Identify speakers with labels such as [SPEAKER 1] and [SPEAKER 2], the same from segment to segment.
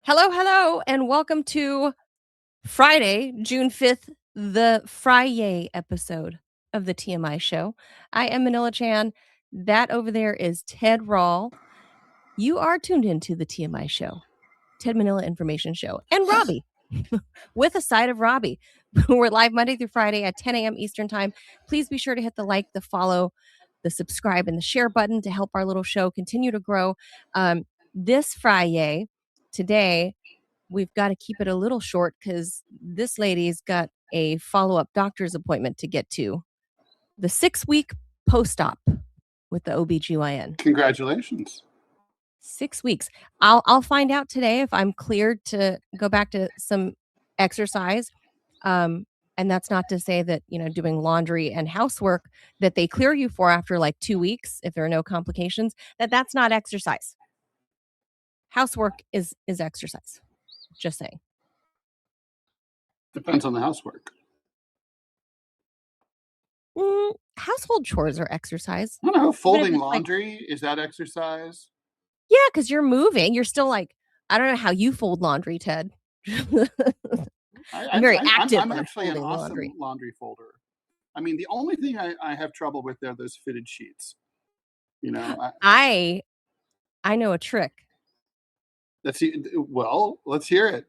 [SPEAKER 1] Hello, hello, and welcome to Friday, June 5th, the Friday episode of the TMI Show. I am Manila Chan. That over there is Ted Rall. You are tuned into the TMI Show, Ted Manila Information Show, and Robbie, with a side of Robbie. We're live Monday through Friday at 10 a.m. Eastern Time. Please be sure to hit the like, the follow, the subscribe, and the share button to help our little show continue to grow. This Friday, today, we've got to keep it a little short because this lady's got a follow-up doctor's appointment to get to. The 6-week post-op with the OBGYN.
[SPEAKER 2] Congratulations.
[SPEAKER 1] 6 weeks. I'll find out today if I'm cleared to go back to some exercise. And that's not to say that, doing laundry and housework that they clear you for after like 2 weeks, if there are no complications, that's not exercise. Housework is exercise. Just saying.
[SPEAKER 2] Depends on the housework.
[SPEAKER 1] Household chores are exercise.
[SPEAKER 2] I don't know. Folding laundry, is that exercise?
[SPEAKER 1] Yeah, because you're moving. You're still like, I don't know how you fold laundry, Ted. I'm very active.
[SPEAKER 2] I'm actually an awesome laundry folder. I mean, the only thing I have trouble with are those fitted sheets.
[SPEAKER 1] I know a trick.
[SPEAKER 2] Let's hear it.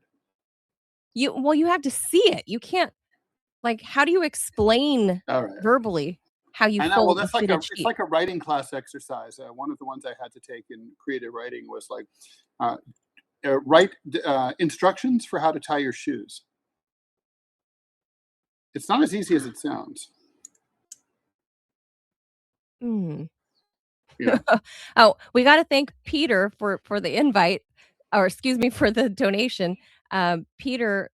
[SPEAKER 1] You have to see it. You can't, how do you explain verbally how you fold a fitted sheet?
[SPEAKER 2] It's like a writing class exercise. One of the ones I had to take in creative writing was write instructions for how to tie your shoes. It's not as easy as it sounds.
[SPEAKER 1] Yeah. Oh, we got to thank Peter for the invite, or excuse me, for the donation. Peter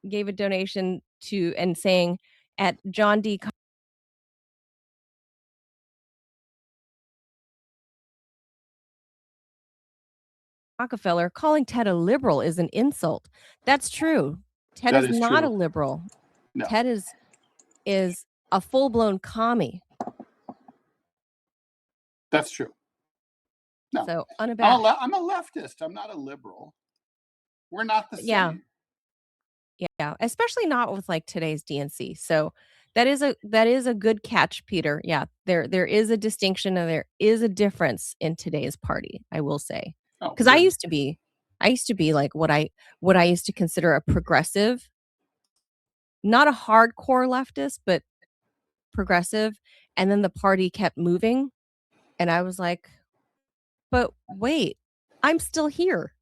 [SPEAKER 1] gave a donation to and saying at John D. Rockefeller, calling Ted a liberal is an insult. That's true. Ted is not a liberal. No. Ted is a full-blown commie.
[SPEAKER 2] That's true. No.
[SPEAKER 1] So unabashed.
[SPEAKER 2] I'm a leftist. I'm not a liberal. We're not the same.
[SPEAKER 1] Yeah. Especially not with today's DNC. So that is a good catch, Peter. Yeah. There is a distinction and there is a difference in today's party, I will say. Because I used to be like what I used to consider a progressive, not a hardcore leftist, but progressive. And then the party kept moving. And I was like, but wait, I'm still here.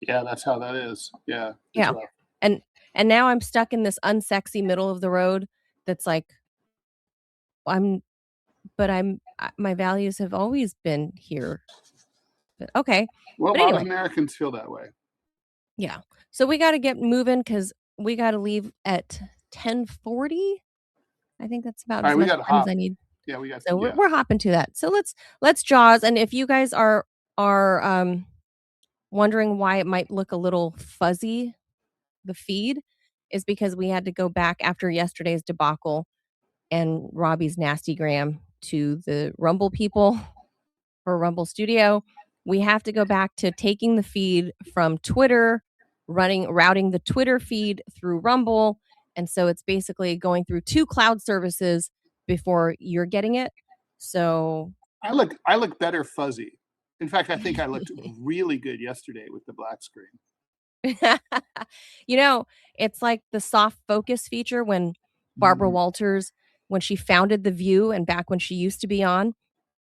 [SPEAKER 2] Yeah, that's how that is. Yeah.
[SPEAKER 1] Yeah. Rough. And now I'm stuck in this unsexy middle of the road that's like, my values have always been here. But okay.
[SPEAKER 2] Well, a lot of Americans feel that way.
[SPEAKER 1] Yeah. So we got to get moving because we got to leave at 10:40. I think that's about as much time as I need.
[SPEAKER 2] Yeah, we got.
[SPEAKER 1] So we're hopping to that. So let's Jaws. And if you guys are wondering why it might look a little fuzzy, the feed is because we had to go back after yesterday's debacle and Robbie's nasty gram to the Rumble people for Rumble Studio. We have to go back to taking the feed from Twitter, routing the Twitter feed through Rumble. And so it's basically going through 2 cloud services before you're getting it. So
[SPEAKER 2] I look better fuzzy. In fact, I think I looked really good yesterday with the black screen.
[SPEAKER 1] It's like the soft focus feature when Barbara Walters, when she founded The View and back when she used to be on,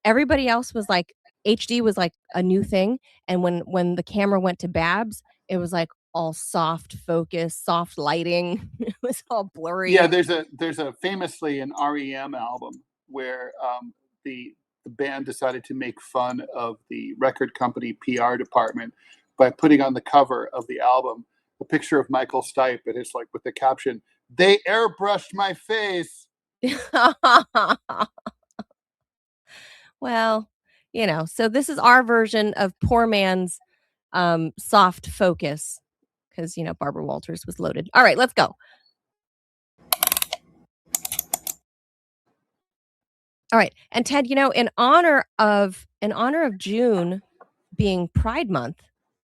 [SPEAKER 1] everybody else was like, HD was like a new thing. And when the camera went to Babs, it was like all soft focus, soft lighting. It was all blurry.
[SPEAKER 2] Yeah, there's a famously an REM album where the band decided to make fun of the record company PR department by putting on the cover of the album a picture of Michael Stipe, and it's like with the caption, "They airbrushed my face."
[SPEAKER 1] Well, so this is our version of poor man's soft focus because, Barbara Walters was loaded. All right, let's go. All right. And Ted, in honor of June being Pride Month,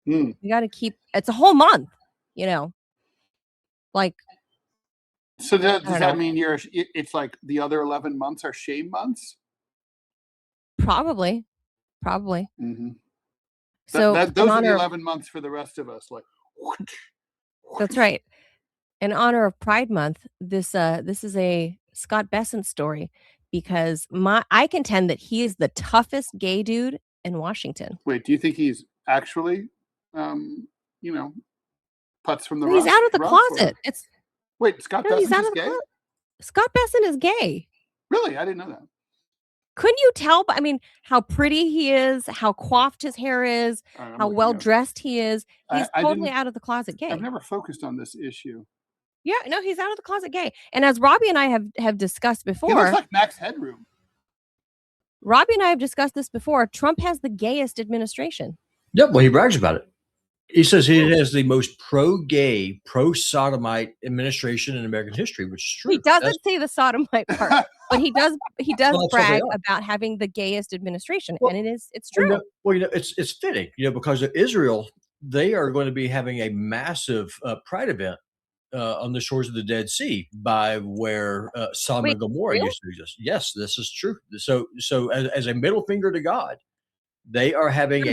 [SPEAKER 2] Mm.
[SPEAKER 1] You got to keep. It's a whole month, you know. Like,
[SPEAKER 2] So does
[SPEAKER 1] don't
[SPEAKER 2] that
[SPEAKER 1] know.
[SPEAKER 2] mean it's like the other 11 months are shame months?
[SPEAKER 1] Probably.
[SPEAKER 2] Mm-hmm.
[SPEAKER 1] So, in
[SPEAKER 2] Those are the
[SPEAKER 1] honor of
[SPEAKER 2] 11 months for the rest of us. Like,
[SPEAKER 1] that's right. In honor of Pride Month, this is a Scott Bessent story because I contend that he is the toughest gay dude in Washington.
[SPEAKER 2] Wait, do you think he's actually, you know, putts from the
[SPEAKER 1] He's
[SPEAKER 2] rough?
[SPEAKER 1] out of the
[SPEAKER 2] Or...
[SPEAKER 1] closet.
[SPEAKER 2] Wait, Scott
[SPEAKER 1] He's
[SPEAKER 2] Bessent
[SPEAKER 1] out
[SPEAKER 2] is
[SPEAKER 1] of the
[SPEAKER 2] gay?
[SPEAKER 1] closet. Scott Bessent is gay.
[SPEAKER 2] Really? I didn't know that.
[SPEAKER 1] Couldn't you tell? I mean, how pretty he is, how coiffed his hair is, how well dressed he is. He's totally out of the closet gay.
[SPEAKER 2] I've never focused on this issue.
[SPEAKER 1] Yeah, no, he's out of the closet gay. And as Robbie and I have discussed before,
[SPEAKER 2] he looks like Max Headroom.
[SPEAKER 1] Robbie and I have discussed this before. Trump has the gayest administration.
[SPEAKER 3] Yep. Well, he brags about it. He says he has the most pro-gay, pro-sodomite administration in American history, which is true.
[SPEAKER 1] He doesn't say the sodomite part, but he does
[SPEAKER 3] Well,
[SPEAKER 1] brag about having the gayest administration,
[SPEAKER 3] Well,
[SPEAKER 1] and it's true.
[SPEAKER 3] It's fitting, because of Israel, they are going to be having a massive pride event on the shores of the Dead Sea by where Sodom and Gomorrah used to exist. Yes, this is true. So as a middle finger to God, they are having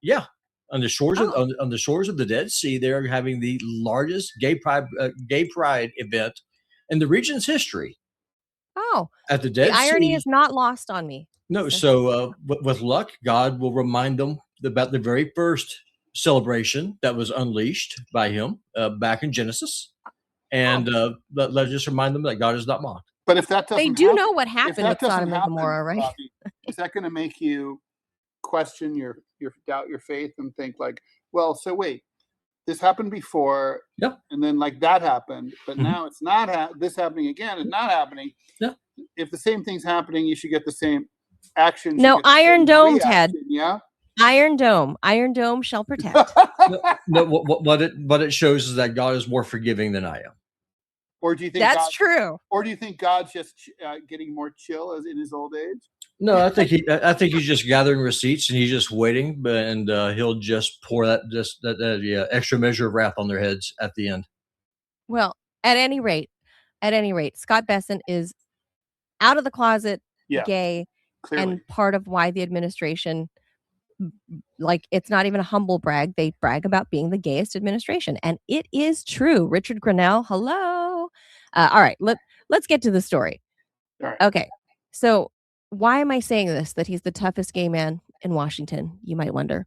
[SPEAKER 3] yeah. On the shores of on the shores of the Dead Sea, they are having the largest gay pride event in the region's history.
[SPEAKER 1] Oh,
[SPEAKER 3] at the Dead Sea.
[SPEAKER 1] The irony is not lost on me.
[SPEAKER 3] No, so with luck, God will remind them about the very first celebration that was unleashed by Him back in Genesis, and let's just remind them that God is not mocked.
[SPEAKER 2] But if that doesn't,
[SPEAKER 1] they do know what happened with Sodom and Gomorrah, right?
[SPEAKER 2] Bobby, is that going to make you question your doubt your faith and think like, well, so wait, this happened before, and then like that happened, but now it's not this happening again. It's not happening.
[SPEAKER 3] Yeah.
[SPEAKER 2] If the same thing's happening, you should get the same action.
[SPEAKER 1] No, Iron Dome, Ted.
[SPEAKER 2] Yeah.
[SPEAKER 1] Iron Dome shall protect.
[SPEAKER 3] No, what it shows is that God is more forgiving than I am.
[SPEAKER 2] Or do you think
[SPEAKER 1] that's true?
[SPEAKER 2] Or do you think God's just getting more chill as in his old age?
[SPEAKER 3] No, I think he's just gathering receipts and he's just waiting, and he'll just pour that extra measure of wrath on their heads at the end.
[SPEAKER 1] Well, at any rate, Scott Bessent is out of the closet, gay,
[SPEAKER 2] clearly.
[SPEAKER 1] and part of why the administration, like, it's not even a humble brag. They brag about being the gayest administration, and it is true. Richard Grenell, hello. All right, let's get to the story.
[SPEAKER 2] All right.
[SPEAKER 1] Okay, so why am I saying this? That he's the toughest gay man in Washington, you might wonder.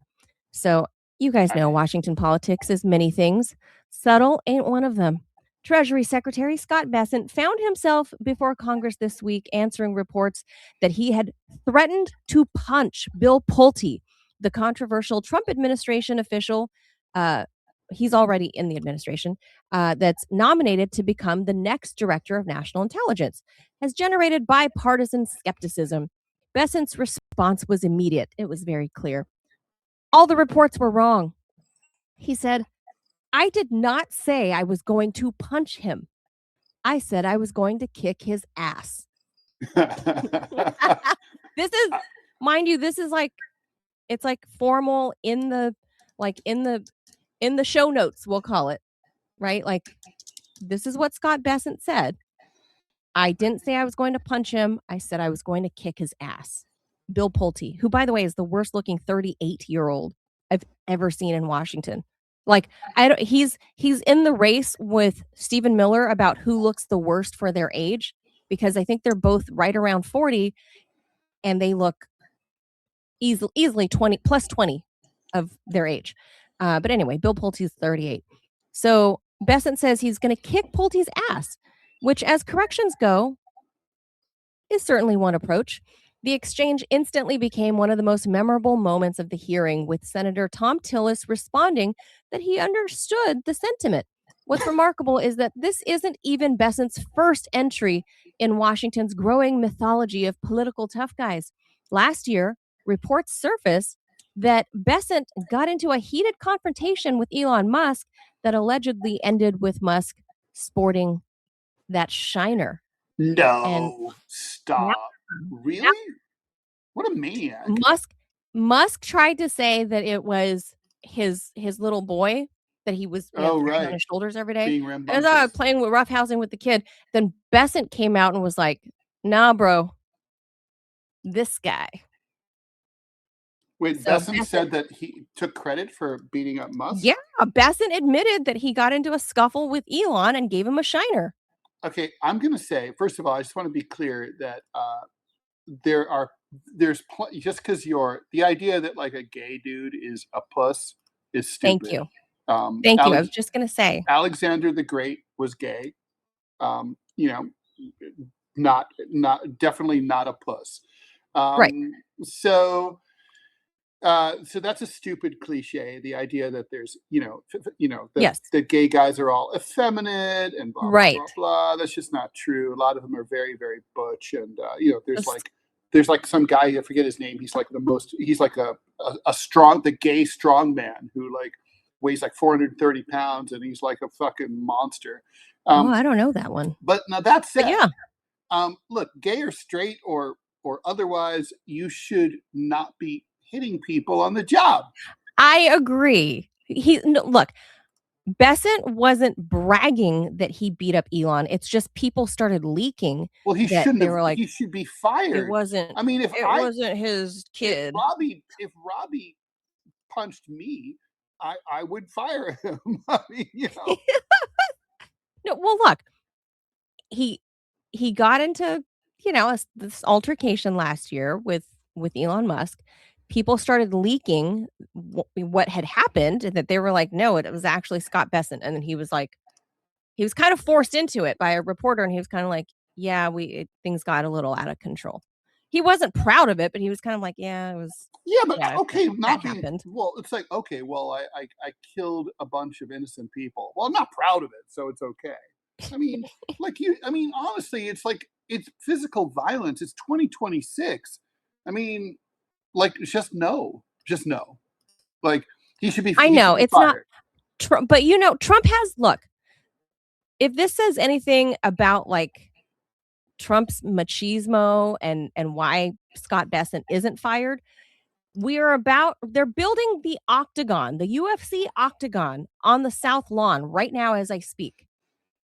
[SPEAKER 1] So you guys know Washington politics is many things. Subtle ain't one of them. Treasury Secretary Scott Bessent found himself before Congress this week answering reports that he had threatened to punch Bill Pulte, the controversial Trump administration official. He's already in the administration that's nominated to become the next director of national intelligence, has generated bipartisan skepticism. Bessent's response was immediate. It was very clear. All the reports were wrong. He said, I did not say I was going to punch him. I said I was going to kick his ass. This is, mind you, this is like, it's like formal in the show notes, we'll call it, right? Like, this is what Scott Bessent said. I didn't say I was going to punch him. I said I was going to kick his ass. Bill Pulte, who, by the way, is the worst looking 38-year-old I've ever seen in Washington. Like, he's in the race with Stephen Miller about who looks the worst for their age, because I think they're both right around 40 and they look easily 20 of their age. But anyway, Bill Pulte's 38. So Bessent says he's going to kick Pulte's ass, which, as corrections go, is certainly one approach. The exchange instantly became one of the most memorable moments of the hearing, with Senator Tom Tillis responding that he understood the sentiment. What's remarkable is that this isn't even Bessent's first entry in Washington's growing mythology of political tough guys. Last year, reports surfaced that Bessent got into a heated confrontation with Elon Musk that allegedly ended with Musk sporting that shiner.
[SPEAKER 2] No, stop. Really? What a maniac.
[SPEAKER 1] Musk tried to say that it was his little boy that he was
[SPEAKER 2] Oh,
[SPEAKER 1] carrying on
[SPEAKER 2] right.
[SPEAKER 1] his shoulders every day.
[SPEAKER 2] Being
[SPEAKER 1] As
[SPEAKER 2] rambunctious.
[SPEAKER 1] playing with roughhousing with the kid. Then Bessent came out and was like, "Nah, bro, this guy."
[SPEAKER 2] Wait,
[SPEAKER 1] So
[SPEAKER 2] Bessent
[SPEAKER 1] Bessent,
[SPEAKER 2] said that he took credit for beating up Musk?
[SPEAKER 1] yeah, Bessent admitted that he got into a scuffle with Elon and gave him a shiner.
[SPEAKER 2] Okay, I'm going to say, first of all, I just want to be clear that just because the idea that like a gay dude is a puss is
[SPEAKER 1] Thank
[SPEAKER 2] stupid.
[SPEAKER 1] you. Thank you. I was
[SPEAKER 2] Alex,
[SPEAKER 1] just gonna say.
[SPEAKER 2] Alexander the Great was gay. You know, definitely not a puss.
[SPEAKER 1] Right.
[SPEAKER 2] So so that's a stupid cliche. The idea that there's,
[SPEAKER 1] Yes.
[SPEAKER 2] that gay guys are all effeminate and blah blah
[SPEAKER 1] Right.
[SPEAKER 2] blah blah. That's just not true. A lot of them are very very butch, and
[SPEAKER 1] Just-
[SPEAKER 2] there's like some guy, I forget his name. He's like he's like the gay strong man who like weighs like 430 pounds, and he's like a fucking monster.
[SPEAKER 1] oh, I don't know that one.
[SPEAKER 2] But now that
[SPEAKER 1] But
[SPEAKER 2] said,
[SPEAKER 1] yeah,
[SPEAKER 2] look, gay or straight or otherwise, you should not be hitting people on the job.
[SPEAKER 1] I agree. Look, Bessent wasn't bragging that he beat up Elon. It's just people started leaking.
[SPEAKER 2] Well, he
[SPEAKER 1] that
[SPEAKER 2] shouldn't
[SPEAKER 1] they
[SPEAKER 2] have.
[SPEAKER 1] were like,
[SPEAKER 2] He should be fired.
[SPEAKER 1] it wasn't.
[SPEAKER 2] I mean,
[SPEAKER 1] It wasn't his kid.
[SPEAKER 2] if Robbie punched me, I would fire him. I mean,
[SPEAKER 1] No, well, look, he got into this altercation last year with Elon Musk. People started leaking what had happened, and that they were like, no, it was actually Scott Bessent, and then he was like, he was kind of forced into it by a reporter, and he was kind of like, yeah, things got a little out of control. He wasn't proud of it, but he was kind of like, yeah, it was.
[SPEAKER 2] Yeah, but
[SPEAKER 1] Yeah,
[SPEAKER 2] okay,
[SPEAKER 1] that
[SPEAKER 2] not being
[SPEAKER 1] happened.
[SPEAKER 2] well. It's like, okay, well, I killed a bunch of innocent people. Well, I'm not proud of it, so it's okay. I mean, honestly, it's like it's physical violence. It's 2026. I mean, like, just no. Like, he should be.
[SPEAKER 1] I
[SPEAKER 2] He
[SPEAKER 1] know
[SPEAKER 2] should be
[SPEAKER 1] it's not
[SPEAKER 2] fired.
[SPEAKER 1] Trump, but Trump has look. If this says anything about like Trump's machismo and why Scott Bessent isn't fired, they're building the octagon, the UFC octagon on the South Lawn right now as I speak.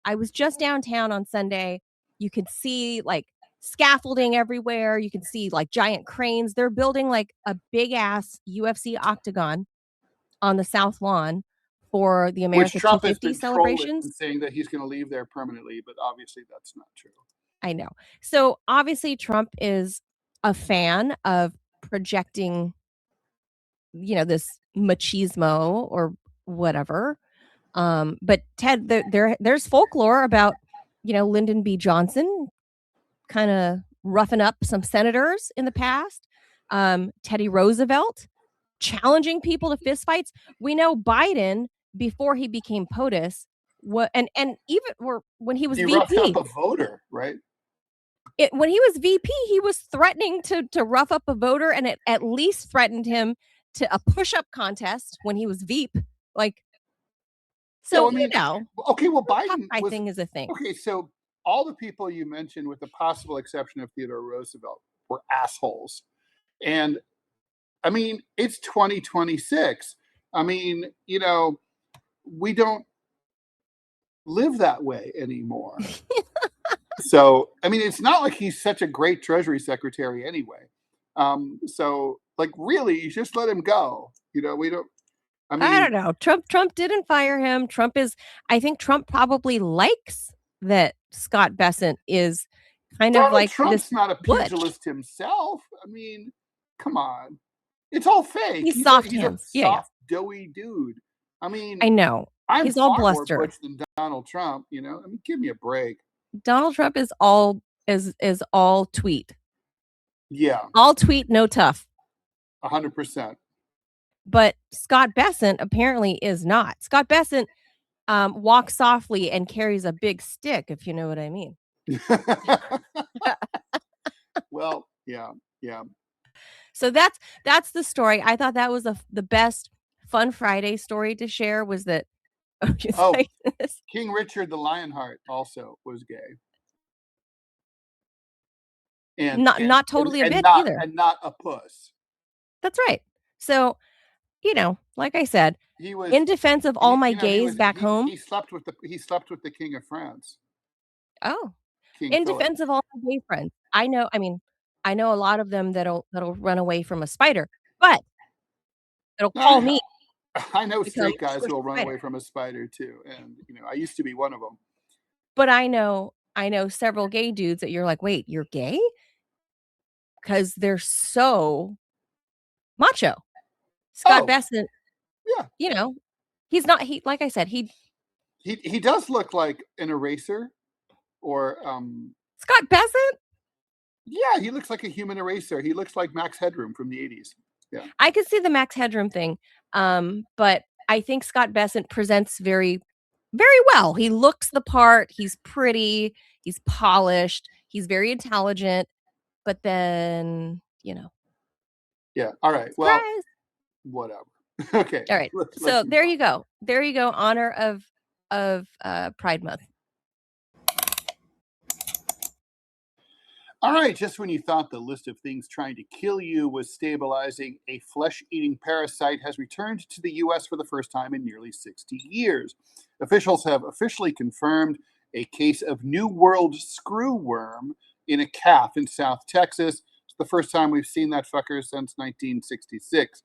[SPEAKER 1] I was just downtown on Sunday. You could see like scaffolding everywhere. You can see like giant cranes. They're building like a big ass UFC octagon on the South Lawn for the
[SPEAKER 2] Which
[SPEAKER 1] America
[SPEAKER 2] Trump has
[SPEAKER 1] 250
[SPEAKER 2] been trolling
[SPEAKER 1] celebrations.
[SPEAKER 2] and saying that he's going to leave there permanently, but obviously that's not true.
[SPEAKER 1] I know. So obviously Trump is a fan of projecting, this machismo or whatever. But Ted, there's folklore about, Lyndon B. Johnson kind of roughing up some senators in the past. Teddy Roosevelt challenging people to fistfights. We know Biden, before he became POTUS, and even when he was
[SPEAKER 2] He roughed
[SPEAKER 1] VP,
[SPEAKER 2] up a voter, right?
[SPEAKER 1] when he was VP, he was threatening to rough up a voter, and it at least threatened him to a push-up contest when he was Veep. Like, so
[SPEAKER 2] okay, well,
[SPEAKER 1] the
[SPEAKER 2] Biden
[SPEAKER 1] Popeye
[SPEAKER 2] was
[SPEAKER 1] thing is a thing.
[SPEAKER 2] okay. So all the people you mentioned, with the possible exception of Theodore Roosevelt, were assholes. And I mean, it's 2026. I mean, we don't live that way anymore. So, I mean, it's not like he's such a great Treasury Secretary anyway. So, like, really, you just let him go. We don't. I mean,
[SPEAKER 1] I don't know. Trump didn't fire him. I think Trump probably likes that Scott Bessent is kind of
[SPEAKER 2] Donald
[SPEAKER 1] like
[SPEAKER 2] Trump's
[SPEAKER 1] this
[SPEAKER 2] not a
[SPEAKER 1] butch.
[SPEAKER 2] pugilist himself. I mean, come on. It's all fake.
[SPEAKER 1] He's soft
[SPEAKER 2] he's
[SPEAKER 1] hands.
[SPEAKER 2] a
[SPEAKER 1] Yeah,
[SPEAKER 2] soft, doughy dude. I mean,
[SPEAKER 1] I know.
[SPEAKER 2] I'm
[SPEAKER 1] He's all
[SPEAKER 2] far more
[SPEAKER 1] bluster.
[SPEAKER 2] butch than Donald Trump. I mean, give me a break.
[SPEAKER 1] Donald Trump is all all tweet.
[SPEAKER 2] Yeah,
[SPEAKER 1] All tweet, no tough.
[SPEAKER 2] 100%.
[SPEAKER 1] But Scott Bessent apparently is not. Scott Bessent walks softly and carries a big stick, if you know what I mean.
[SPEAKER 2] Well, yeah.
[SPEAKER 1] So that's the story. I thought that was the best Fun Friday story to share, was that
[SPEAKER 2] King Richard the Lionheart also was gay. And
[SPEAKER 1] not totally a bitch either.
[SPEAKER 2] And not a puss.
[SPEAKER 1] That's right. So, like I said,
[SPEAKER 2] He was
[SPEAKER 1] in defense of all my
[SPEAKER 2] he
[SPEAKER 1] gays back home.
[SPEAKER 2] He slept with the King of France.
[SPEAKER 1] Oh,
[SPEAKER 2] King
[SPEAKER 1] in
[SPEAKER 2] Philip.
[SPEAKER 1] defense of all my gay friends, I know a lot of them that'll run away from a spider, but it'll call me
[SPEAKER 2] I know
[SPEAKER 1] to come
[SPEAKER 2] straight guys
[SPEAKER 1] squish
[SPEAKER 2] who will
[SPEAKER 1] the
[SPEAKER 2] run
[SPEAKER 1] spider.
[SPEAKER 2] away from a spider too, and I used to be one of them.
[SPEAKER 1] But I know several gay dudes that you're like, "Wait, you're gay?" Because they're so macho. Scott
[SPEAKER 2] Oh,
[SPEAKER 1] Bessent,
[SPEAKER 2] yeah.
[SPEAKER 1] he's not like I said,
[SPEAKER 2] He does look like an eraser, or
[SPEAKER 1] Scott Bessent?
[SPEAKER 2] yeah, he looks like a human eraser. He looks like Max Headroom from the 80s. Yeah.
[SPEAKER 1] I could see the Max Headroom thing, but I think Scott Bessent presents very, very well. He looks the part, he's pretty, he's polished, he's very intelligent, but then,
[SPEAKER 2] Yeah. All right. Well,
[SPEAKER 1] surprise!
[SPEAKER 2] whatever. Okay.
[SPEAKER 1] All right. So there you go. There you go. Honor of Pride Month.
[SPEAKER 2] All right, just when you thought the list of things trying to kill you was stabilizing, a flesh-eating parasite has returned to the U.S. for the first time in nearly 60 years. Officials have officially confirmed a case of New World Screwworm in a calf in South Texas. It's the first time we've seen that fucker since 1966.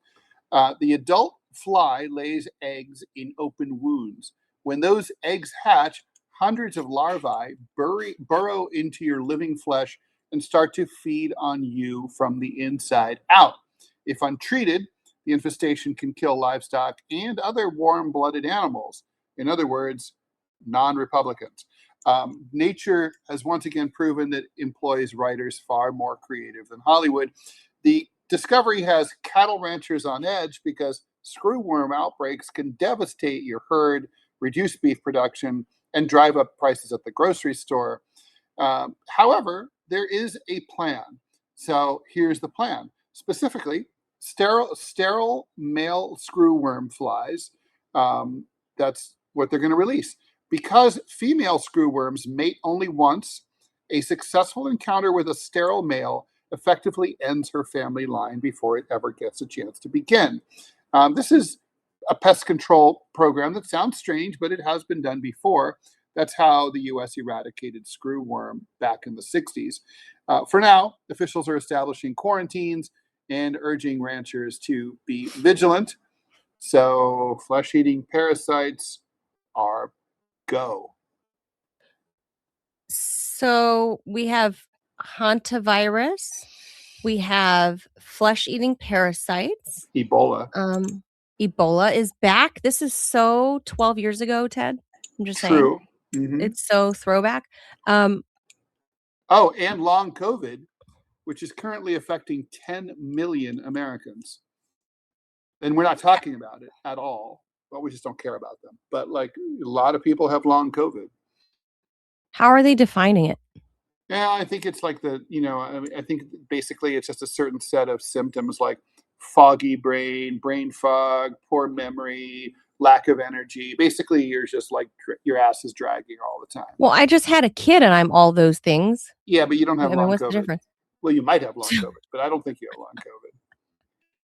[SPEAKER 2] The adult fly lays eggs in open wounds. When those eggs hatch, hundreds of larvae burrow into your living flesh and start to feed on you from the inside out. If untreated, the infestation can kill livestock and other warm-blooded animals. In other words, non-Republicans. Nature has once again proven that employs writers far more creative than Hollywood. The discovery has cattle ranchers on edge because screwworm outbreaks can devastate your herd, reduce beef production, and drive up prices at the grocery store. However, there is a plan. So here's the plan. Specifically, sterile male screwworm flies. That's what they're going to release. Because female screwworms mate only once, a successful encounter with a sterile male effectively ends her family line before it ever gets a chance to begin. This is a pest control program that sounds strange, but it has been done before. That's how the U.S. eradicated screwworm back in the 60s. For now, officials are establishing quarantines and urging ranchers to be vigilant. So flesh-eating parasites are go.
[SPEAKER 1] So we have hantavirus, we have flesh-eating parasites.
[SPEAKER 2] Ebola.
[SPEAKER 1] Ebola is back. This is so 12 years ago, Ted. I'm just saying.
[SPEAKER 2] True. Mm-hmm.
[SPEAKER 1] It's so throwback.
[SPEAKER 2] And long COVID, which is currently affecting 10 million Americans. And we're not talking about it at all. Well, we just don't care about them. But like a lot of people have long COVID.
[SPEAKER 1] How are they defining it?
[SPEAKER 2] Yeah, I think it's like I think basically it's just a certain set of symptoms like foggy brain fog, poor memory, lack of energy. Basically, you're just like your ass is dragging all the time.
[SPEAKER 1] Well, I just had a kid and I'm all those things.
[SPEAKER 2] Yeah, but you don't have long
[SPEAKER 1] what's
[SPEAKER 2] COVID.
[SPEAKER 1] The difference?
[SPEAKER 2] Well, you might have long COVID, but I don't think you have long COVID.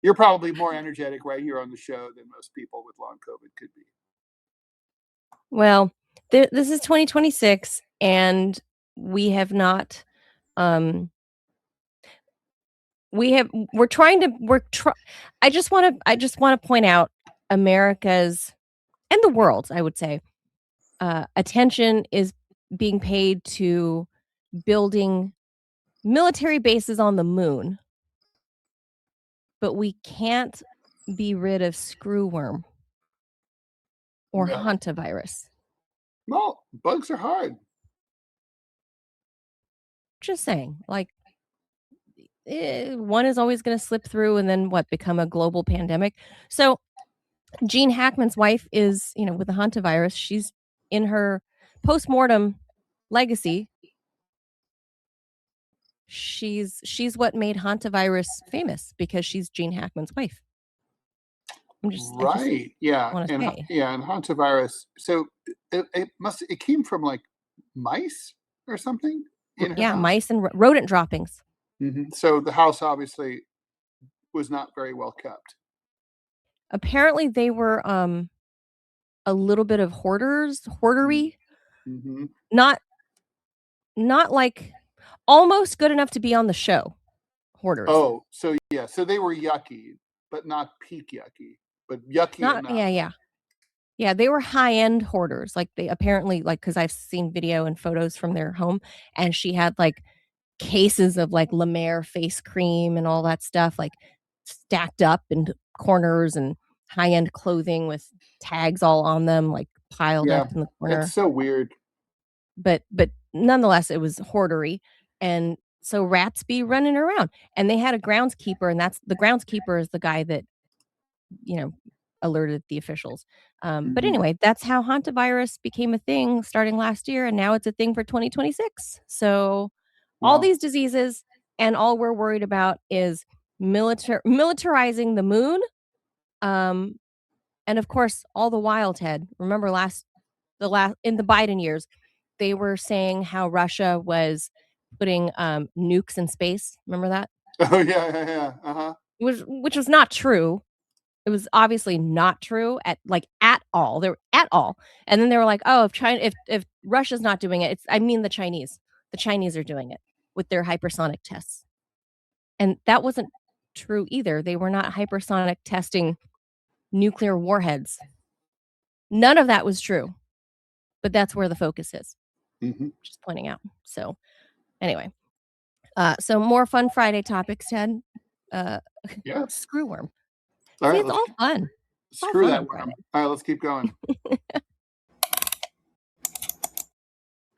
[SPEAKER 2] You're probably more energetic right here on the show than most people with long COVID could be.
[SPEAKER 1] Well, this is 2026 and we have not I just want to point out America's and the world's, I would say, attention is being paid to building military bases on the moon, but we can't be rid of screwworm or hantavirus.
[SPEAKER 2] Well, bugs are hard.
[SPEAKER 1] Just saying, like, one is always going to slip through and then become a global pandemic. So Gene Hackman's wife is, with the hantavirus, she's in her post-mortem legacy. She's what made hantavirus famous because she's Gene Hackman's wife.
[SPEAKER 2] And hantavirus. So it came from like mice or something.
[SPEAKER 1] Mice and rodent droppings.
[SPEAKER 2] Mm-hmm. So the house obviously was not very well kept.
[SPEAKER 1] apparently they were a little bit of hoardery,
[SPEAKER 2] Mm-hmm.
[SPEAKER 1] not like almost good enough to be on the show. Hoarders.
[SPEAKER 2] Oh, so yeah, so they were yucky, but not peak yucky, but yucky
[SPEAKER 1] Not
[SPEAKER 2] enough.
[SPEAKER 1] Yeah, they were high-end hoarders. Like they apparently cuz I've seen video and photos from their home, and she had like cases of like La Mer face cream and all that stuff like stacked up in corners, and high-end clothing with tags all on them like piled
[SPEAKER 2] Yeah,
[SPEAKER 1] up in the
[SPEAKER 2] it's
[SPEAKER 1] corner.
[SPEAKER 2] so weird.
[SPEAKER 1] But nonetheless, it was hoardery, and so rats be running around, and they had a groundskeeper, and that's the groundskeeper is the guy that, you know, alerted the officials. But
[SPEAKER 2] Mm-hmm.
[SPEAKER 1] anyway, that's how hantavirus became a thing starting last year, and now it's a thing for 2026. So all
[SPEAKER 2] Wow.
[SPEAKER 1] these diseases, and all we're worried about is militarizing the moon. Um, and of course, all the while, Ted, remember the last in the Biden years, they were saying how Russia was putting nukes in space. Remember that?
[SPEAKER 2] Oh yeah. Uh-huh.
[SPEAKER 1] Which was not true. It was obviously not true at all. They were at all. And then they were like, "Oh, if Russia's not doing it, it's I mean the Chinese. The Chinese are doing it with their hypersonic tests." And that wasn't true either. They were not hypersonic testing nuclear warheads. None of that was true. But that's where the focus is.
[SPEAKER 2] Mm-hmm.
[SPEAKER 1] Just pointing out. So, anyway, so more fun Friday topics, Ted. Uh,
[SPEAKER 2] Yeah.
[SPEAKER 1] Screwworm.
[SPEAKER 2] All
[SPEAKER 1] See,
[SPEAKER 2] right,
[SPEAKER 1] it's all fun. It's all
[SPEAKER 2] screw
[SPEAKER 1] fun
[SPEAKER 2] that
[SPEAKER 1] on
[SPEAKER 2] worm.
[SPEAKER 1] Friday.
[SPEAKER 2] All right, let's keep going.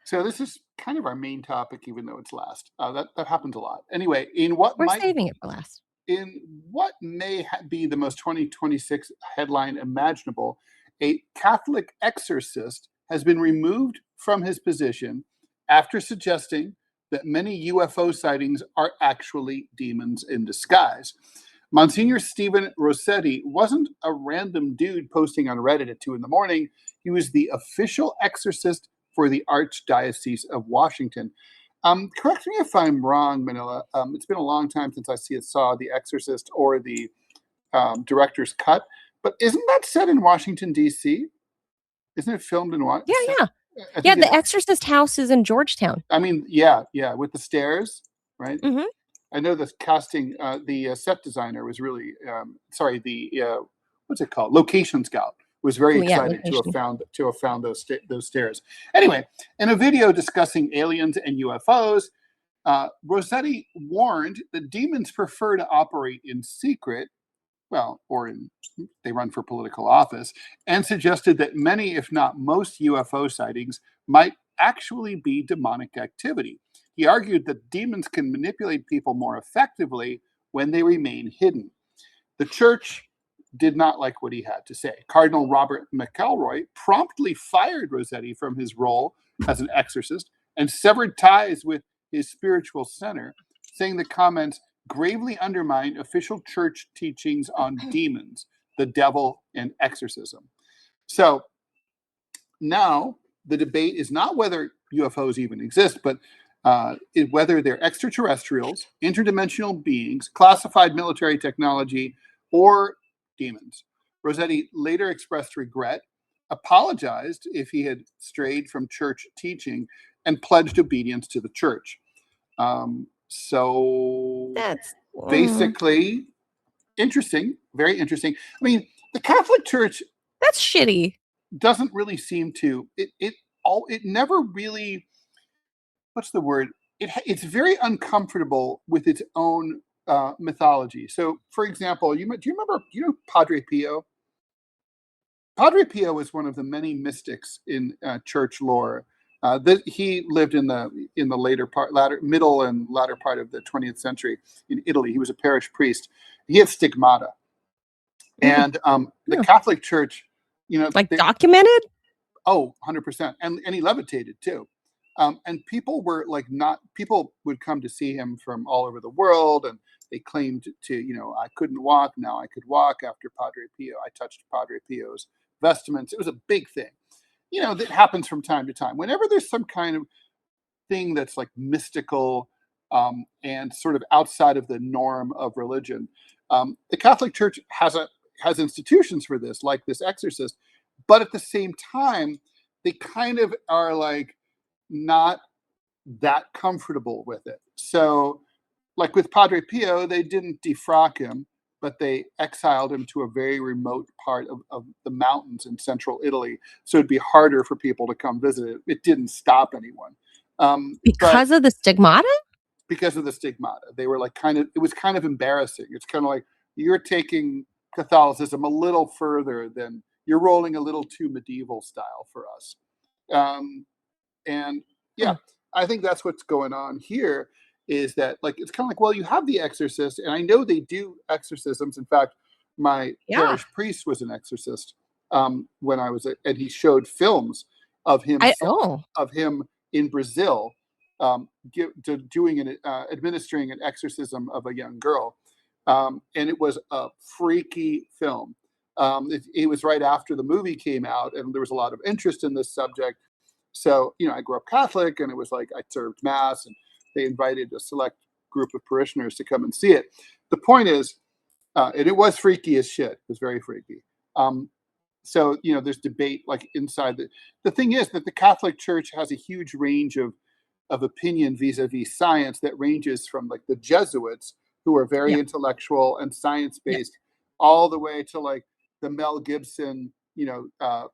[SPEAKER 2] So this is kind of our main topic, even though it's last. That happens a lot. Anyway,
[SPEAKER 1] We're saving it for last.
[SPEAKER 2] in what may be the most 2026 headline imaginable, a Catholic exorcist has been removed from his position after suggesting that many UFO sightings are actually demons in disguise. Monsignor Stephen Rossetti wasn't a random dude posting on Reddit at 2 in the morning. He was the official exorcist for the Archdiocese of Washington. Correct me if I'm wrong, Manila. It's been a long time since I saw The Exorcist or the director's cut, but isn't that set in Washington, D.C.? Isn't it filmed in
[SPEAKER 1] Yeah,
[SPEAKER 2] Washington?
[SPEAKER 1] yeah.
[SPEAKER 2] I
[SPEAKER 1] Yeah,
[SPEAKER 2] think
[SPEAKER 1] the Exorcist house is in Georgetown.
[SPEAKER 2] I mean, yeah, with the stairs, right?
[SPEAKER 1] Mhm.
[SPEAKER 2] I know the casting, the set designer was really, what's it called? Location scout was very
[SPEAKER 1] Yeah,
[SPEAKER 2] excited
[SPEAKER 1] location.
[SPEAKER 2] to have found those stairs. Anyway, in a video discussing aliens and UFOs, Rossetti warned that demons prefer to operate in secret, they run for political office, and suggested that many, if not most, UFO sightings might actually be demonic activity. He argued that demons can manipulate people more effectively when they remain hidden. The church did not like what he had to say. Cardinal Robert McElroy promptly fired Rossetti from his role as an exorcist and severed ties with his spiritual center, saying the comments gravely undermined official church teachings on demons, the devil, and exorcism. So now the debate is not whether UFOs even exist, but whether they're extraterrestrials, interdimensional beings, classified military technology, or demons. Rossetti later expressed regret, apologized if he had strayed from church teaching, and pledged obedience to the church. So
[SPEAKER 1] That's
[SPEAKER 2] basically, interesting, very interesting. I mean, the Catholic Church
[SPEAKER 1] that's shitty.
[SPEAKER 2] doesn't really seem to it never really, what's the word, it's very uncomfortable with its own mythology. So for example, do you remember, Padre Pio? Padre Pio was one of the many mystics in church lore. That he lived in the middle and latter part of the 20th century in Italy. He was a parish priest. He had stigmata,
[SPEAKER 1] Mm,
[SPEAKER 2] and the
[SPEAKER 1] yeah.
[SPEAKER 2] Catholic Church,
[SPEAKER 1] Like documented?
[SPEAKER 2] Oh, 100%. And he levitated too. And people would come to see him from all over the world, and they claimed I couldn't walk. Now I could walk after Padre Pio. I touched Padre Pio's vestments. It was a big thing. That happens from time to time. Whenever there's some kind of thing that's like mystical, and sort of outside of the norm of religion, the Catholic Church has has institutions for this, like this exorcist, but at the same time, they kind of are like not that comfortable with it. So, like with Padre Pio, they didn't defrock him, but they exiled him to a very remote part of the mountains in central Italy. So it'd be harder for people to come visit it. It didn't stop anyone.
[SPEAKER 1] Because of the stigmata?
[SPEAKER 2] Because of the stigmata. They were like it was kind of embarrassing. It's kind of like you're taking Catholicism a little further than, you're rolling a little too medieval style for us. And yeah, I think that's what's going on here, is that like, it's kind of like, well, you have the exorcist, and I know they do exorcisms. In fact, my parish priest was an exorcist when I was and he showed films of him of him in Brazil administering an exorcism of a young girl, and it was a freaky film. It was right after the movie came out, and there was a lot of interest in this subject. So, I grew up Catholic, and it was like I served Mass, and they invited a select group of parishioners to come and see it. The point is, and it was freaky as shit. It was very freaky. So, there's debate like inside the thing is that the Catholic Church has a huge range of opinion vis-a-vis science that ranges from like the Jesuits, who are very intellectual and science-based, all the way to like the Mel Gibson,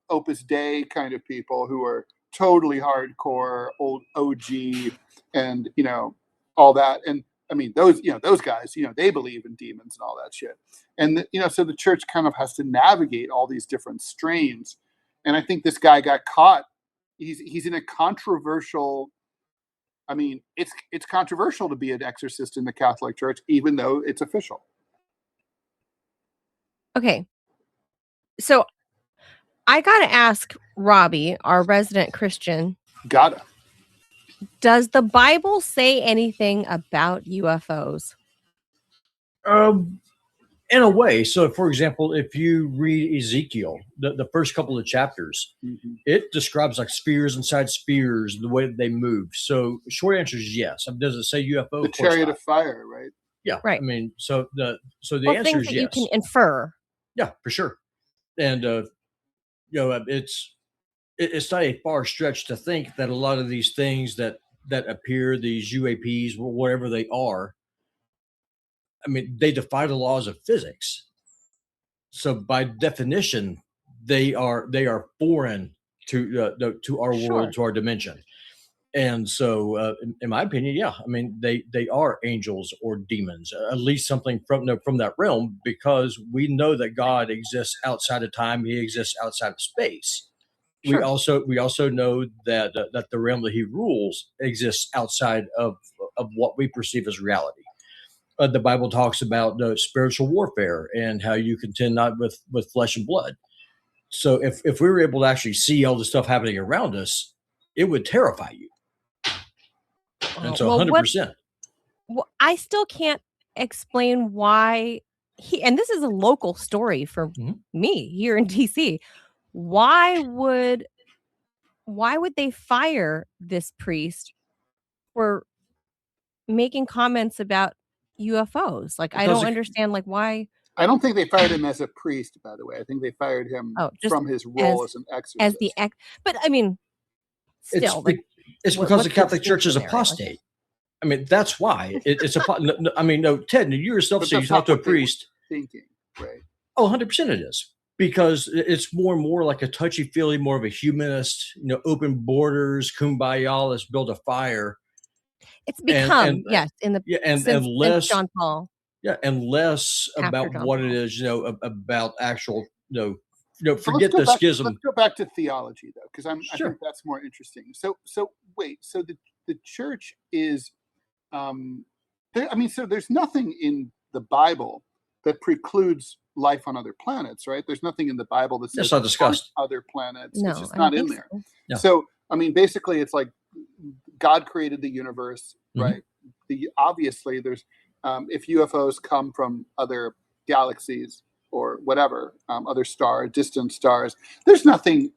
[SPEAKER 2] Opus Dei kind of people who are totally hardcore, old OG, and all that. And I mean, those guys, they believe in demons and all that shit. And so the church kind of has to navigate all these different strains. And I think this guy got caught. He's in a controversial. I mean, it's controversial to be an exorcist in the Catholic Church, even though it's official.
[SPEAKER 1] Okay. So I got to ask Robbie, our resident Christian. Does the Bible say anything about UFOs?
[SPEAKER 3] In a way. So, for example, if you read Ezekiel, the first couple of chapters, it describes like spheres inside spheres, the way that they move. So, short answer is yes. Does it say UFO?
[SPEAKER 2] The chariot of fire, right?
[SPEAKER 3] Yeah,
[SPEAKER 1] right.
[SPEAKER 3] I mean, so the answer is yes.
[SPEAKER 1] You can infer.
[SPEAKER 3] Yeah, for sure. And it's not a far stretch to think that a lot of these things that appear, these UAPs, whatever they are, I mean, they defy the laws of physics. So by definition, they are foreign to our world, to our dimension. And so, in my opinion, yeah, I mean, they are angels or demons, at least something from that realm, because we know that God exists outside of time; He exists outside of space. Sure. We also know that that the realm that He rules exists outside of what we perceive as reality. The Bible talks about spiritual warfare and how you contend not with flesh and blood. So if we were able to actually see all the stuff happening around us, it would terrify you. And so 100%.
[SPEAKER 1] Well, I still can't explain why and this is a local story for me here in DC. Why would they fire this priest for making comments about UFOs? Like, I don't understand, like, why.
[SPEAKER 2] I don't think they fired him as a priest, by the way. I think they fired him from his role as an exorcist.
[SPEAKER 1] But I mean, still,
[SPEAKER 3] it's because the Catholic Church is apostate. I mean, that's why it's a. I mean, no, Ted, you yourself say you talk to a priest.
[SPEAKER 2] Thinking, right?
[SPEAKER 3] Oh, 100% it is, because it's more and more like a touchy-feely, more of a humanist. Open borders, kumbaya, let's build a fire.
[SPEAKER 1] It's become
[SPEAKER 3] and less
[SPEAKER 1] John Paul.
[SPEAKER 3] Yeah, and less about what it is, about actual, forget the schism.
[SPEAKER 2] Let's go back to theology, though, because I think that's more interesting. So wait, so the church is, so there's nothing in the Bible that precludes life on other planets, right? There's nothing in the Bible that says
[SPEAKER 3] not discussed
[SPEAKER 2] other planets.
[SPEAKER 1] No,
[SPEAKER 2] it's just not in there.
[SPEAKER 1] So.
[SPEAKER 3] Yeah.
[SPEAKER 2] So, I mean, basically, it's like God created the universe, right? Obviously, there's if UFOs come from other galaxies or whatever, other distant stars, there's nothing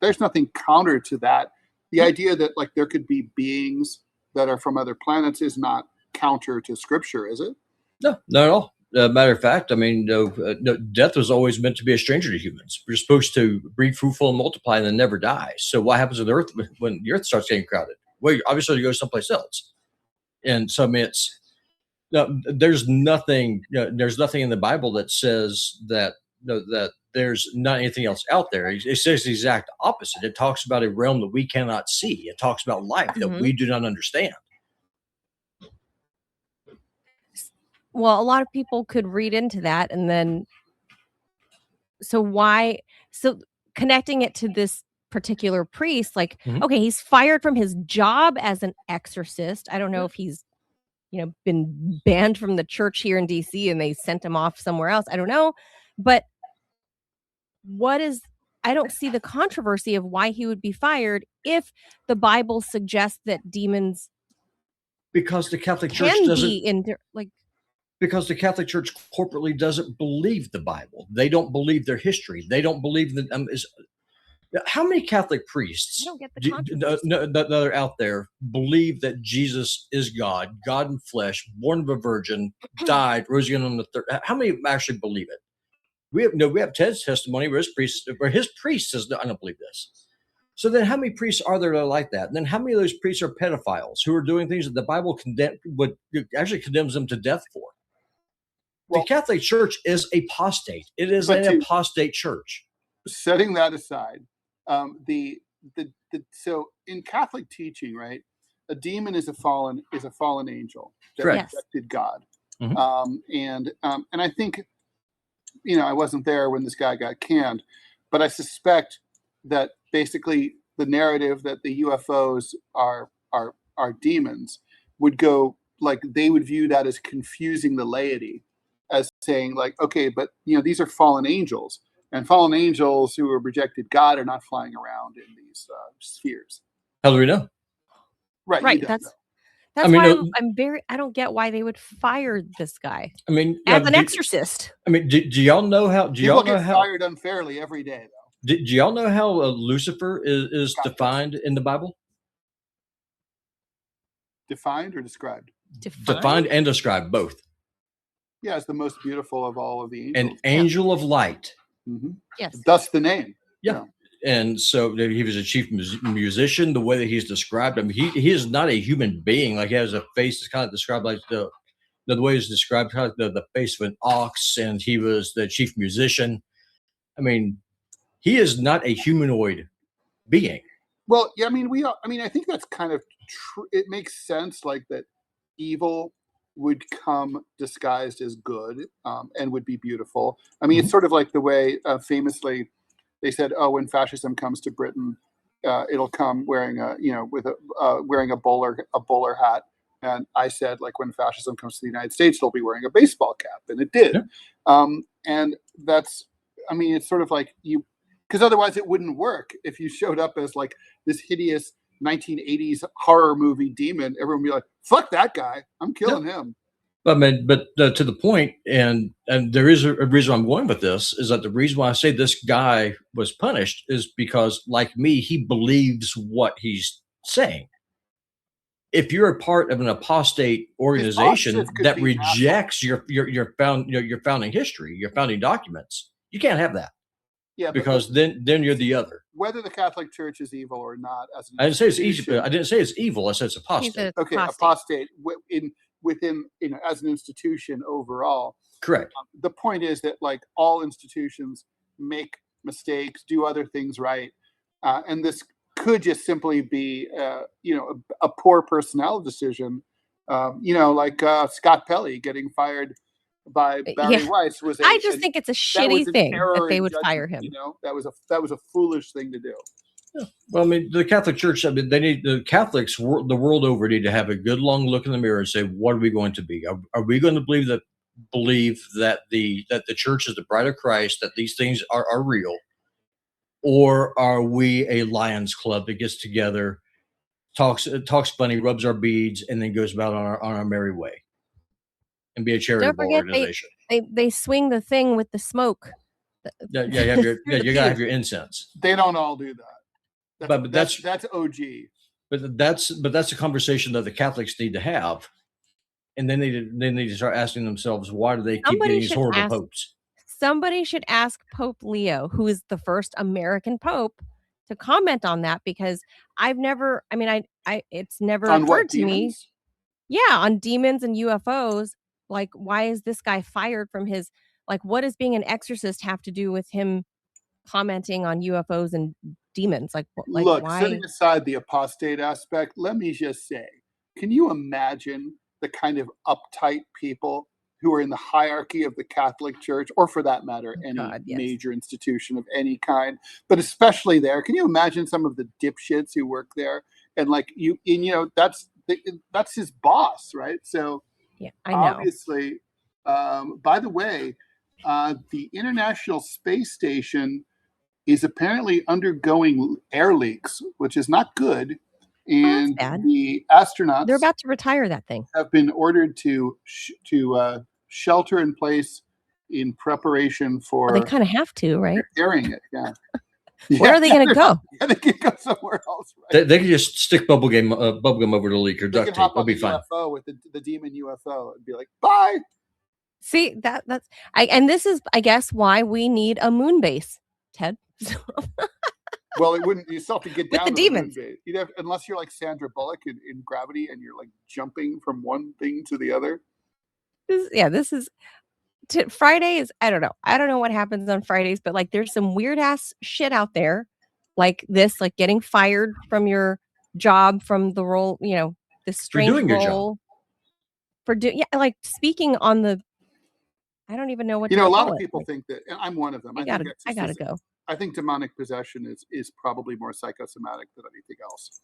[SPEAKER 2] counter to that. The idea that like there could be beings that are from other planets is not counter to Scripture, is it?
[SPEAKER 3] No, not at all. Matter of fact, I mean, no, death was always meant to be a stranger to humans. We're supposed to breed fruitful and multiply and then never die. So what happens on the earth when the earth starts getting crowded? Well, obviously you go someplace else. And so I mean, it's no, there's nothing in the Bible that says that that there's not anything else out there. It says the exact opposite. It talks about a realm that we cannot see. It talks about life that we do not understand.
[SPEAKER 1] Well, a lot of people could read into that, and then so connecting it to this particular priest, like, okay, he's fired from his job as an exorcist. I don't know if he's, been banned from the church here in DC and they sent him off somewhere else. I don't know. But I don't see the controversy of why he would be fired if the Bible suggests that demons
[SPEAKER 3] because the Catholic Church
[SPEAKER 1] can
[SPEAKER 3] doesn't
[SPEAKER 1] be
[SPEAKER 3] because the Catholic Church corporately doesn't believe the Bible. They don't believe their history. They don't believe that. How many Catholic priests that are out there believe that Jesus is God, God in flesh, born of a virgin, died, rose again on the third? How many actually believe it? We have Ted's testimony where his priest says, "I don't believe this." So then, how many priests are there that are like that? And then, how many of those priests are pedophiles who are doing things that the Bible actually condemns them to death for? Well, the Catholic Church is apostate. It is an apostate church.
[SPEAKER 2] Setting that aside, so in Catholic teaching, right, a demon is a fallen angel that rejected God, and I think, I wasn't there when this guy got canned, but I suspect that basically the narrative that the UFOs are demons would go like they would view that as confusing the laity, as saying like, okay, but these are fallen angels. And fallen angels who have rejected God are not flying around in these spheres.
[SPEAKER 3] How do we know?
[SPEAKER 2] Right.
[SPEAKER 1] That's why I don't get why they would fire this guy.
[SPEAKER 3] I mean,
[SPEAKER 1] as an exorcist.
[SPEAKER 3] I mean, do y'all know how?
[SPEAKER 2] People get fired unfairly every day, though.
[SPEAKER 3] Do y'all know how Lucifer is defined in the Bible?
[SPEAKER 2] Defined or described?
[SPEAKER 3] Defined and described, both.
[SPEAKER 2] Yeah, it's the most beautiful of all of the angels.
[SPEAKER 3] An angel of light.
[SPEAKER 2] Mm-hmm. Yes, that's the name.
[SPEAKER 3] Yeah. And so he was a chief musician. The way that he's described, I mean, he is not a human being. Like, he has a face that's kind of described like the way it's described, kind of the face of an ox, and he was the chief musician. I mean, he is not a humanoid being.
[SPEAKER 2] Well, yeah, I mean, I think that's kind of true. It makes sense, like that evil would come disguised as good, and would be beautiful. I mean, it's sort of like the way famously they said, "Oh, when fascism comes to Britain, it'll come wearing wearing a bowler hat." And I said, like, when fascism comes to the United States, they'll be wearing a baseball cap, and it did. Yeah. And that's, I mean, it's sort of like because otherwise it wouldn't work if you showed up as like this hideous 1980s horror movie demon. Everyone would be like, "Fuck that guy! I'm killing him."
[SPEAKER 3] I mean, but to the point, and there is a reason I'm going with this, is that the reason why I say this guy was punished is because, like me, he believes what he's saying. If you're a part of an apostate organization that rejects your founding history, your founding documents, you can't have that. Yeah, because then you're the other.
[SPEAKER 2] Whether the Catholic Church is evil or not,
[SPEAKER 3] I didn't say it's evil. I didn't say it's evil. I said it's apostate.
[SPEAKER 2] Okay, apostate within as an institution overall.
[SPEAKER 3] Correct.
[SPEAKER 2] The point is that like all institutions make mistakes, do other things right, and this could just simply be a poor personnel decision. Like Scott Pelley getting fired by Barry Weiss was.
[SPEAKER 1] I just think it's a shitty thing that they would fire him.
[SPEAKER 2] That was a foolish thing to do.
[SPEAKER 3] Yeah. Well, I mean, the Catholic Church, I mean, the Catholics the world over need to have a good long look in the mirror and say, what are we going to be? Are we going to believe that the church is the bride of Christ, that these things are real? Or are we a Lions Club that gets together, talks funny, rubs our beads, and then goes about on our merry way and be a charitable organization?
[SPEAKER 1] They swing the thing with the smoke.
[SPEAKER 3] You gotta have your incense.
[SPEAKER 2] They don't all do that.
[SPEAKER 3] But that's
[SPEAKER 2] OG.
[SPEAKER 3] But that's a conversation that the Catholics need to have. And then they need to start asking themselves, why do they keep
[SPEAKER 1] Somebody
[SPEAKER 3] getting these
[SPEAKER 1] should
[SPEAKER 3] horrible
[SPEAKER 1] ask
[SPEAKER 3] popes?
[SPEAKER 1] Somebody should ask Pope Leo, who is the first American pope, to comment on that, because I've never, I mean, it's never
[SPEAKER 2] On what,
[SPEAKER 1] occurred to me.
[SPEAKER 2] demons?
[SPEAKER 1] Yeah, on demons and UFOs. Like, why is this guy fired from his, like, what does being an exorcist have to do with him commenting on UFOs and demons? Like,
[SPEAKER 2] Look,
[SPEAKER 1] why?
[SPEAKER 2] setting aside the apostate aspect, let me just say, can you imagine the kind of uptight people who are in the hierarchy of the Catholic Church, or for that matter, any
[SPEAKER 1] yes.
[SPEAKER 2] major institution of any kind, but especially there? Can you imagine some of the dipshits who work there? And like that's his boss, right? So
[SPEAKER 1] Yeah, I know.
[SPEAKER 2] obviously, by the way, the International Space Station is apparently undergoing air leaks, which is not good. And
[SPEAKER 1] bad.
[SPEAKER 2] the astronauts,
[SPEAKER 1] They're about to retire that thing.
[SPEAKER 2] have been ordered to shelter in place in preparation for.
[SPEAKER 1] Well, they kind of have to, right?
[SPEAKER 2] Repairing it, yeah.
[SPEAKER 1] Where are they going to go?
[SPEAKER 2] Yeah, they can go somewhere else. Right?
[SPEAKER 3] They can just stick bubblegum over the leak or
[SPEAKER 2] They
[SPEAKER 3] duct
[SPEAKER 2] can
[SPEAKER 3] tape.
[SPEAKER 2] hop
[SPEAKER 3] They'll
[SPEAKER 2] on
[SPEAKER 3] be
[SPEAKER 2] the
[SPEAKER 3] fine.
[SPEAKER 2] UFO with the demon UFO and be like, bye.
[SPEAKER 1] See, and this is, I guess, why we need a moon base, Ted.
[SPEAKER 2] Well, it wouldn't. You still have to get
[SPEAKER 1] With
[SPEAKER 2] down
[SPEAKER 1] the
[SPEAKER 2] to
[SPEAKER 1] demons.
[SPEAKER 2] The moon base. You'd have, unless you're like Sandra Bullock in Gravity, and you're like jumping from one thing to the other.
[SPEAKER 1] This is Friday is, I don't know what happens on Fridays, but like there's some weird ass shit out there, like this, like getting fired from your job from the role, this strange
[SPEAKER 3] doing your
[SPEAKER 1] role for doing, like speaking on the. I don't even know what.
[SPEAKER 2] A
[SPEAKER 1] to
[SPEAKER 2] lot
[SPEAKER 1] call
[SPEAKER 2] of
[SPEAKER 1] it.
[SPEAKER 2] people think that, and I'm one of them.
[SPEAKER 1] I gotta go.
[SPEAKER 2] I think demonic possession is probably more psychosomatic than anything else.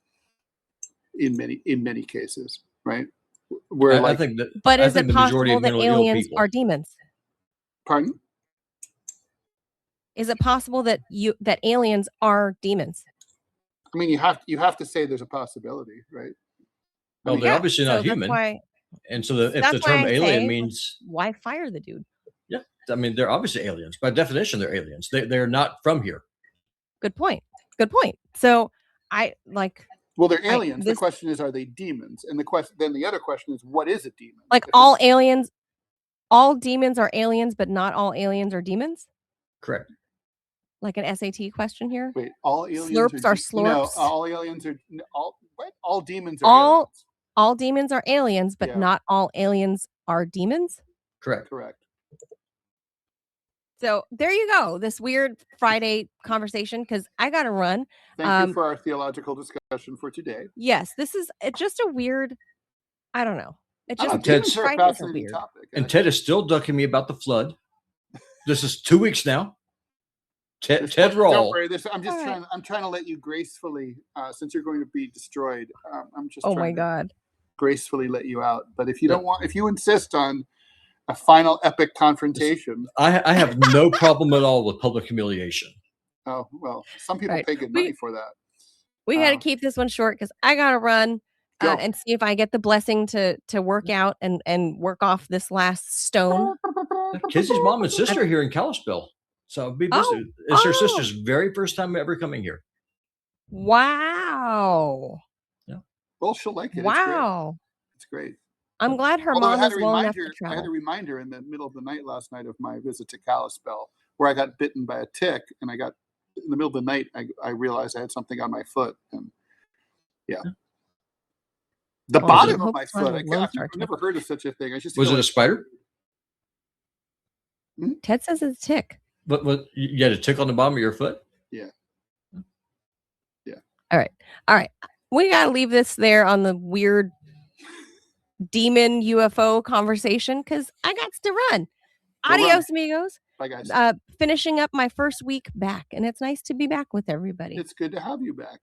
[SPEAKER 2] In many cases, right? Where
[SPEAKER 3] I think that.
[SPEAKER 1] But is
[SPEAKER 3] think
[SPEAKER 1] it
[SPEAKER 3] the majority
[SPEAKER 1] possible
[SPEAKER 3] of
[SPEAKER 1] that
[SPEAKER 3] mentally ill
[SPEAKER 1] aliens
[SPEAKER 3] people
[SPEAKER 1] are demons?
[SPEAKER 2] Pardon?
[SPEAKER 1] Is it possible that aliens are demons?
[SPEAKER 2] I mean, you have to say there's a possibility, right?
[SPEAKER 3] Well, they're obviously not human.
[SPEAKER 1] That's why,
[SPEAKER 3] and so if the term alien means,
[SPEAKER 1] why fire the dude?
[SPEAKER 3] Yeah, I mean, they're obviously aliens. By definition, they're aliens. They're not from here.
[SPEAKER 1] Good point. So
[SPEAKER 2] well, they're aliens. The question is, are they demons? And then the other question is, what is a demon?
[SPEAKER 1] Like all demons are aliens, but not all aliens are demons?
[SPEAKER 3] Correct.
[SPEAKER 1] Like an SAT question here?
[SPEAKER 2] Wait, all aliens
[SPEAKER 1] slurps are slurps?
[SPEAKER 2] No, all aliens are all demons are aliens.
[SPEAKER 1] All demons are aliens, but not all aliens are demons?
[SPEAKER 3] Correct.
[SPEAKER 1] So there you go. This weird Friday conversation, because I got to run.
[SPEAKER 2] Thank you for our theological discussion for today.
[SPEAKER 1] Yes, it's just a weird, I don't know. It's just
[SPEAKER 3] Ted's
[SPEAKER 2] a fascinating topic.
[SPEAKER 3] And Ted is still ducking me about the flood. This is 2 weeks now. Ted Rall.
[SPEAKER 2] Don't worry. I'm trying to let you gracefully, since you're going to be destroyed. I'm just.
[SPEAKER 1] Oh my God.
[SPEAKER 2] Gracefully let you out, but if you don't want, if you insist on a final epic confrontation,
[SPEAKER 3] I have no problem at all with public humiliation.
[SPEAKER 2] Oh well, some people pay good money for that.
[SPEAKER 1] We got to keep this one short because I got to run and see if I get the blessing to work out and work off this last stone.
[SPEAKER 3] Kizzy's mom and sister are here in Kalispell. So be busy. It's her sister's very first time ever coming here.
[SPEAKER 1] Wow.
[SPEAKER 2] Yeah. Well, she'll like it.
[SPEAKER 1] Wow.
[SPEAKER 2] It's great.
[SPEAKER 1] I'm glad her mom is well enough to travel.
[SPEAKER 2] I had a reminder in the middle of the night last night of my visit to Kalispell, where I got bitten by a tick, and I got in the middle of the night. I realized I had something on my foot, and the bottom of my foot. I've never heard of such a thing.
[SPEAKER 3] Was it a spider?
[SPEAKER 1] Ted says it's a tick.
[SPEAKER 3] But you had a tick on the bottom of your foot?
[SPEAKER 2] Yeah.
[SPEAKER 1] All right. We got to leave this there on the weird demon UFO conversation because I got to run. Adios, amigos.
[SPEAKER 2] Bye, guys.
[SPEAKER 1] Finishing up my first week back, and it's nice to be back with everybody.
[SPEAKER 2] It's good to have you back.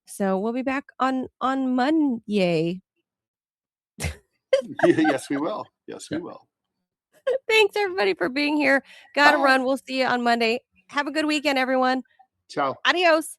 [SPEAKER 1] So we'll be back on Monday.
[SPEAKER 2] Yes, we will. Yes, we will.
[SPEAKER 1] Thanks, everybody, for being here. Gotta run. We'll see you on Monday. Have a good weekend, everyone.
[SPEAKER 2] Ciao.
[SPEAKER 1] Adios.